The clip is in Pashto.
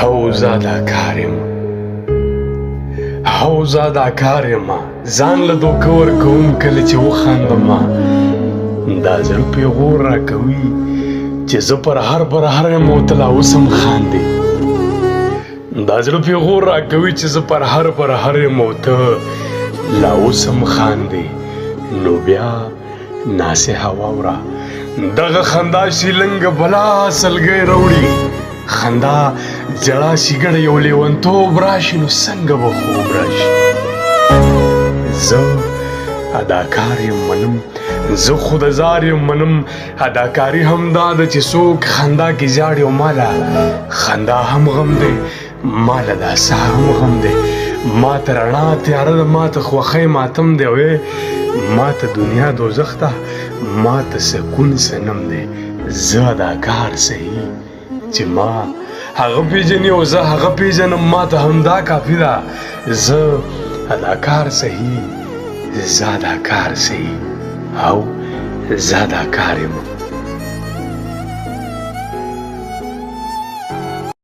هو زادکار یم هو زادکار یم ځان له دوکه ورکوم کله چې وخاندم دا زړه پیغور راکوي چې زه پر هر یم او ته لا اوس هم خاندې دا زړه پیغور راکوي چې زه پر هر یم او ته لا اوس هم خاندې نو بیا ناصحه واوره دغه خندا شیلنګ بلا سلګۍ راوړي خندا جړه شیګړه یو لیونتوب راشي نو څنګه به خوب راشي زه اداکار یم منم زه خودزار یم منم اداکاري هم دا ده چې څوک خندا کې ژاړي او ماله خندا هم غم دی ماله دا سا هم غم دی ما ته رڼا تیاره ده ما ته خوښۍ ماتم دی وې ما ته دنیا دوزخ ده ما ته سکون صنم دی زه اداکار صحیح چې ما هغه پیژني او زه هغه پیژنم ما ته همدا کافي ده زه اداکار صحیح زه اداکار صحیح او زه اداکار یم